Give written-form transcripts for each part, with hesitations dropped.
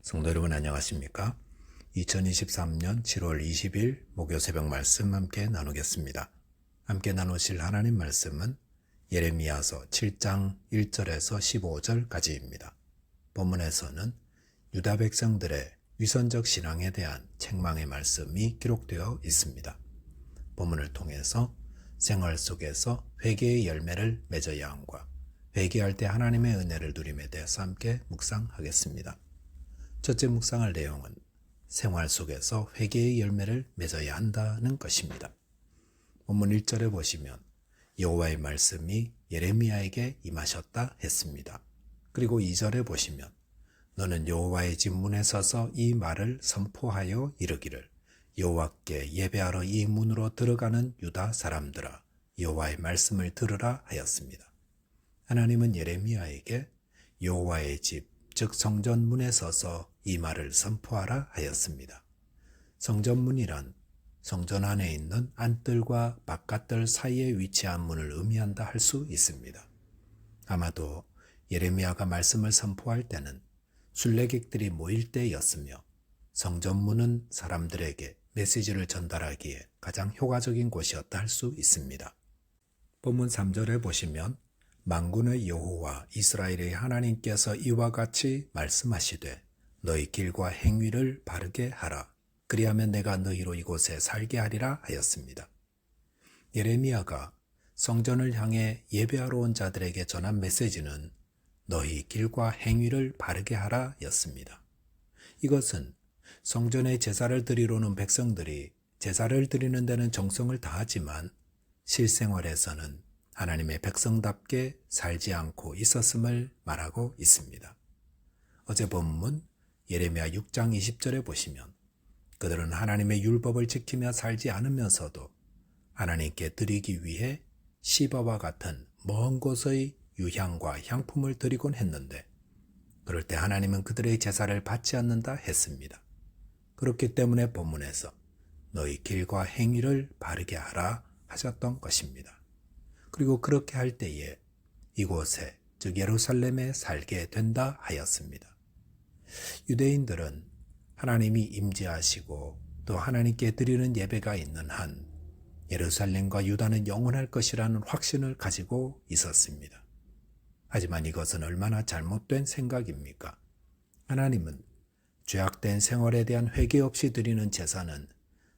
성도 여러분 안녕하십니까? 2023년 7월 20일 목요 새벽 말씀 함께 나누겠습니다. 함께 나누실 하나님 말씀은 예레미야서 7장 1절에서 15절까지입니다. 본문에서는 유다 백성들의 위선적 신앙에 대한 책망의 말씀이 기록되어 있습니다. 본문을 통해서 생활 속에서 회개의 열매를 맺어야 함과 회개할 때 하나님의 은혜를 누림에 대해서 함께 묵상하겠습니다. 첫째 묵상할 내용은 생활 속에서 회개의 열매를 맺어야 한다는 것입니다. 본문 1절에 보시면 여호와의 말씀이 예레미야에게 임하셨다 했습니다. 그리고 2절에 보시면 너는 여호와의 집 문에 서서 이 말을 선포하여 이르기를 여호와께 예배하러 이 문으로 들어가는 유다 사람들아 여호와의 말씀을 들으라 하였습니다. 하나님은 예레미야에게 여호와의 집 즉 성전문에 서서 이 말을 선포하라 하였습니다. 성전문이란 성전 안에 있는 안뜰과 바깥뜰 사이에 위치한 문을 의미한다 할 수 있습니다. 아마도 예레미야가 말씀을 선포할 때는 순례객들이 모일 때였으며 성전문은 사람들에게 메시지를 전달하기에 가장 효과적인 곳이었다 할 수 있습니다. 본문 3절에 보시면 만군의 여호와 이스라엘의 하나님께서 이와 같이 말씀하시되 너희 길과 행위를 바르게 하라. 그리하면 내가 너희로 이곳에 살게 하리라 하였습니다. 예레미야가 성전을 향해 예배하러 온 자들에게 전한 메시지는 너희 길과 행위를 바르게 하라 였습니다. 이것은 성전에 제사를 드리러 오는 백성들이 제사를 드리는 데는 정성을 다하지만 실생활에서는 하나님의 백성답게 살지 않고 있었음을 말하고 있습니다. 어제 본문 예레미야 6장 20절에 보시면 그들은 하나님의 율법을 지키며 살지 않으면서도 하나님께 드리기 위해 시바와 같은 먼 곳의 유향과 향품을 드리곤 했는데 그럴 때 하나님은 그들의 제사를 받지 않는다 했습니다. 그렇기 때문에 본문에서 너희 길과 행위를 바르게 하라 하셨던 것입니다. 그리고 그렇게 할 때에 이곳에 즉 예루살렘에 살게 된다 하였습니다. 유대인들은 하나님이 임재하시고 또 하나님께 드리는 예배가 있는 한 예루살렘과 유다는 영원할 것이라는 확신을 가지고 있었습니다. 하지만 이것은 얼마나 잘못된 생각입니까? 하나님은 죄악된 생활에 대한 회개 없이 드리는 제사는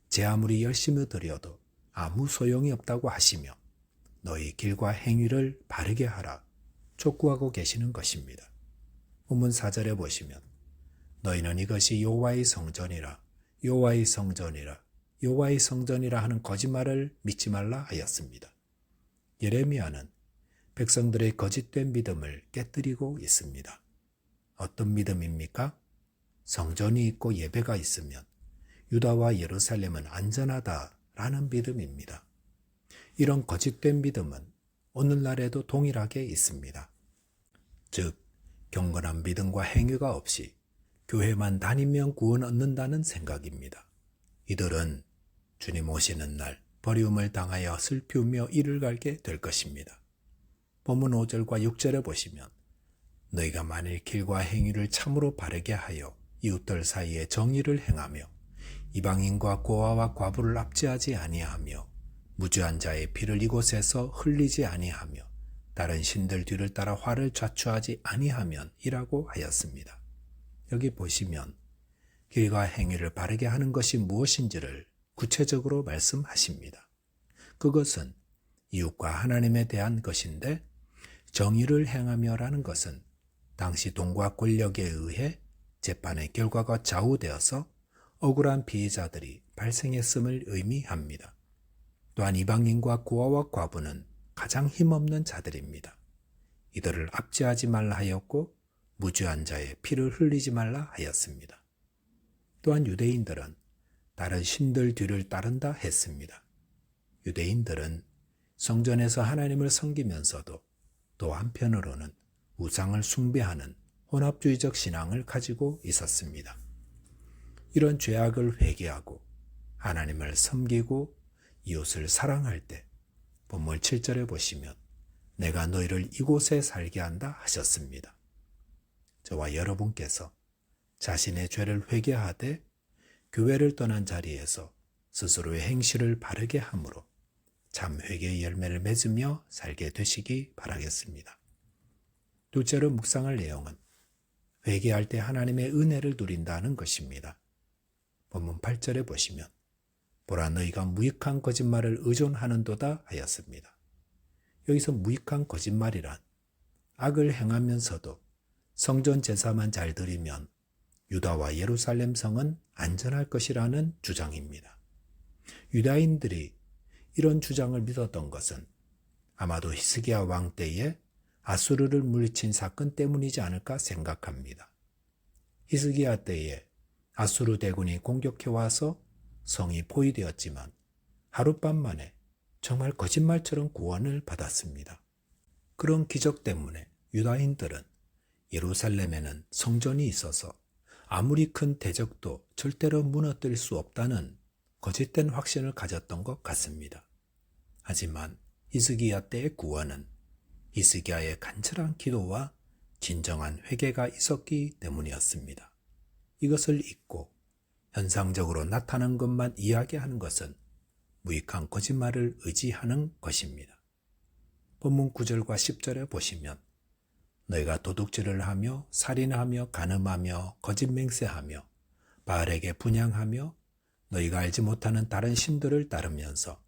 제 아무리 열심히 드려도 아무 소용이 없다고 하시며 너희 길과 행위를 바르게 하라 촉구하고 계시는 것입니다. 본문 4절에 보시면 너희는 이것이 여호와의 성전이라 여호와의 성전이라 여호와의 성전이라 하는 거짓말을 믿지 말라 하였습니다. 예레미야는 백성들의 거짓된 믿음을 깨뜨리고 있습니다. 어떤 믿음입니까? 성전이 있고 예배가 있으면 유다와 예루살렘은 안전하다라는 믿음입니다. 이런 거짓된 믿음은 오늘날에도 동일하게 있습니다. 즉, 경건한 믿음과 행위가 없이 교회만 다니면 구원 얻는다는 생각입니다. 이들은 주님 오시는 날 버림을 당하여 슬피우며 이를 갈게 될 것입니다. 본문 5절과 6절에 보시면 너희가 만일 길과 행위를 참으로 바르게 하여 이웃들 사이에 정의를 행하며 이방인과 고아와 과부를 압제하지 아니하며 무죄한 자의 피를 이곳에서 흘리지 아니하며 다른 신들 뒤를 따라 화를 자초하지 아니하면 이라고 하였습니다. 여기 보시면 길과 행위를 바르게 하는 것이 무엇인지를 구체적으로 말씀하십니다. 그것은 이웃과 하나님에 대한 것인데 정의를 행하며라는 것은 당시 돈과 권력에 의해 재판의 결과가 좌우되어서 억울한 피해자들이 발생했음을 의미합니다. 또한 이방인과 고아와 과부는 가장 힘없는 자들입니다. 이들을 압제하지 말라 하였고 무죄한 자의 피를 흘리지 말라 하였습니다. 또한 유대인들은 다른 신들 뒤를 따른다 했습니다. 유대인들은 성전에서 하나님을 섬기면서도 또 한편으로는 우상을 숭배하는 혼합주의적 신앙을 가지고 있었습니다. 이런 죄악을 회개하고 하나님을 섬기고 이웃을 사랑할 때 본문 7절에 보시면 내가 너희를 이곳에 살게 한다 하셨습니다. 저와 여러분께서 자신의 죄를 회개하되 교회를 떠난 자리에서 스스로의 행실을 바르게 함으로 참 회개의 열매를 맺으며 살게 되시기 바라겠습니다. 둘째로 묵상할 내용은 회개할 때 하나님의 은혜를 누린다는 것입니다. 본문 8절에 보시면 보라 너희가 무익한 거짓말을 의존하는도다 하였습니다. 여기서 무익한 거짓말이란 악을 행하면서도 성전 제사만 잘 드리면 유다와 예루살렘 성은 안전할 것이라는 주장입니다. 유다인들이 이런 주장을 믿었던 것은 아마도 히스기야 왕 때에 아수르를 물리친 사건 때문이지 않을까 생각합니다. 히스기야 때에 아수르 대군이 공격해와서 성이 포위되었지만 하룻밤 만에 정말 거짓말처럼 구원을 받았습니다. 그런 기적 때문에 유다인들은 예루살렘에는 성전이 있어서 아무리 큰 대적도 절대로 무너뜨릴 수 없다는 거짓된 확신을 가졌던 것 같습니다. 하지만 히스기야 때의 구원은 히스기야의 간절한 기도와 진정한 회개가 있었기 때문이었습니다. 이것을 잊고 현상적으로 나타난 것만 이야기하는 것은 무익한 거짓말을 의지하는 것입니다. 본문 9절과 10절에 보시면 너희가 도둑질을 하며 살인하며 간음하며 거짓 맹세하며 바알에게 분향하며 너희가 알지 못하는 다른 신들을 따르면서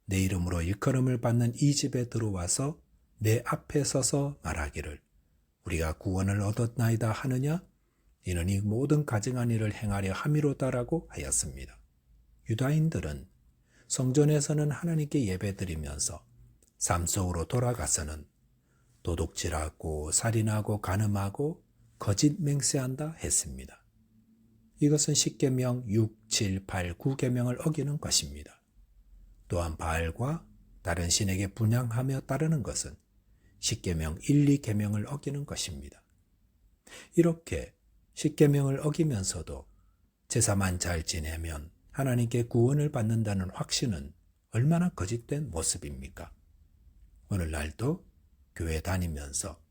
내 이름으로 일컬음을 받는 이 집에 들어와서 내 앞에 서서 말하기를 우리가 구원을 얻었나이다 하느냐? 이는 이 모든 가증한 일을 행하려 함이로다라고 하였습니다. 유다인들은 성전에서는 하나님께 예배드리면서 삶 속으로 돌아가서는 도둑질하고 살인하고 간음하고 거짓 맹세한다 했습니다. 이것은 십계명 6, 7, 8, 9계명을 어기는 것입니다. 또한 바알과 다른 신에게 분향하며 따르는 것은 십계명 1, 2계명을 어기는 것입니다. 이렇게 십계명을 어기면서도 제사만 잘 지내면 하나님께 구원을 받는다는 확신은 얼마나 거짓된 모습입니까? 오늘날도 교회 다니면서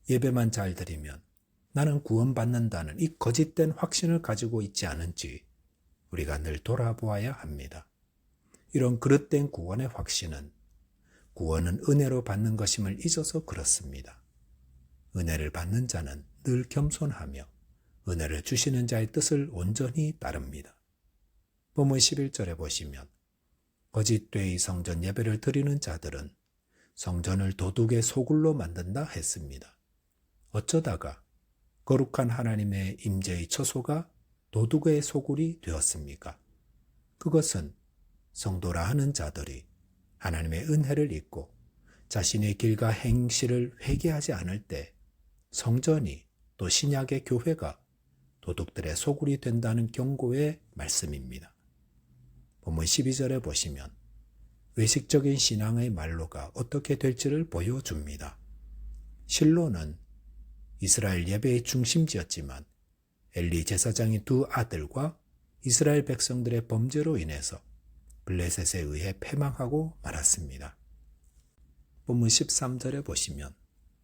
예배만 잘 드리면 나는 구원받는다는 이 거짓된 확신을 가지고 있지 않은지 우리가 늘 돌아보아야 합니다. 이런 그릇된 구원의 확신은 구원은 은혜로 받는 것임을 잊어서 그렇습니다. 은혜를 받는 자는 늘 겸손하며 은혜를 주시는 자의 뜻을 온전히 따릅니다. 본문 11절에 보시면 거짓되이 성전 예배를 드리는 자들은 성전을 도둑의 소굴로 만든다 했습니다. 어쩌다가 거룩한 하나님의 임재의 처소가 도둑의 소굴이 되었습니까? 그것은 성도라 하는 자들이 하나님의 은혜를 잊고 자신의 길과 행실을 회개하지 않을 때 성전이 또 신약의 교회가 도둑들의 소굴이 된다는 경고의 말씀입니다. 본문 12절에 보시면 외식적인 신앙의 말로가 어떻게 될지를 보여줍니다. 실로는 이스라엘 예배의 중심지였지만 엘리 제사장의 두 아들과 이스라엘 백성들의 범죄로 인해서 블레셋에 의해 패망하고 말았습니다. 본문 13절에 보시면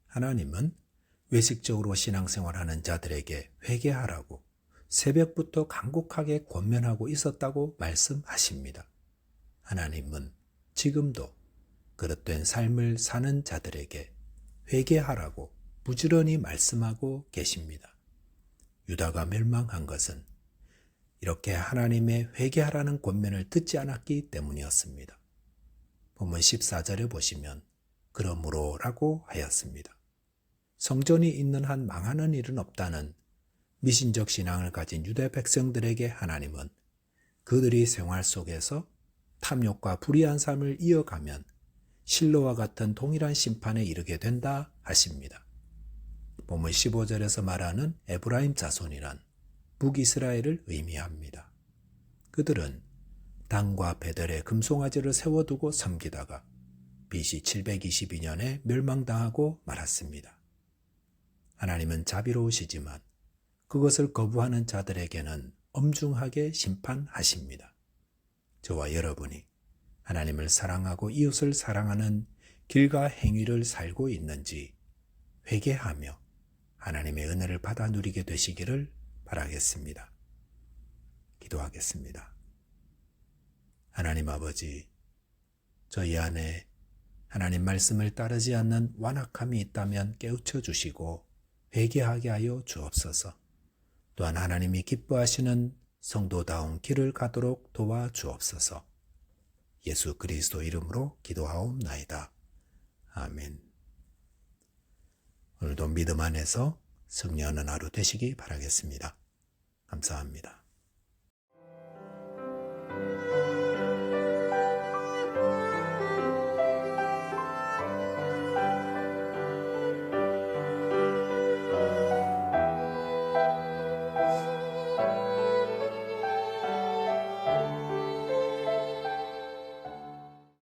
하나님은 외식적으로 신앙생활하는 자들에게 회개하라고 새벽부터 간곡하게 권면하고 있었다고 말씀하십니다. 하나님은 지금도 그릇된 삶을 사는 자들에게 회개하라고 부지런히 말씀하고 계십니다. 유다가 멸망한 것은 이렇게 하나님의 회개하라는 권면을 듣지 않았기 때문이었습니다. 본문 14절에 보시면 그러므로 라고 하였습니다. 성전이 있는 한 망하는 일은 없다는 미신적 신앙을 가진 유대 백성들에게 하나님은 그들이 생활 속에서 탐욕과 불의한 삶을 이어가면 실로와 같은 동일한 심판에 이르게 된다 하십니다. 본문 15절에서 말하는 에브라임 자손이란 북이스라엘을 의미합니다. 그들은 단과 베델에 금송아지를 세워두고 섬기다가 BC 722년에 멸망당하고 말았습니다. 하나님은 자비로우시지만 그것을 거부하는 자들에게는 엄중하게 심판하십니다. 저와 여러분이 하나님을 사랑하고 이웃을 사랑하는 길과 행위를 살고 있는지 회개하며 하나님의 은혜를 받아 누리게 되시기를 바랍니다. 바라겠습니다. 기도하겠습니다. 하나님 아버지, 저희 안에 하나님 말씀을 따르지 않는 완악함이 있다면 깨우쳐 주시고 회개하게 하여 주옵소서. 또한 하나님이 기뻐하시는 성도다운 길을 가도록 도와 주옵소서. 예수 그리스도 이름으로 기도하옵나이다. 아멘. 오늘도 믿음 안에서 승리하는 하루 되시기 바라겠습니다. 감사합니다.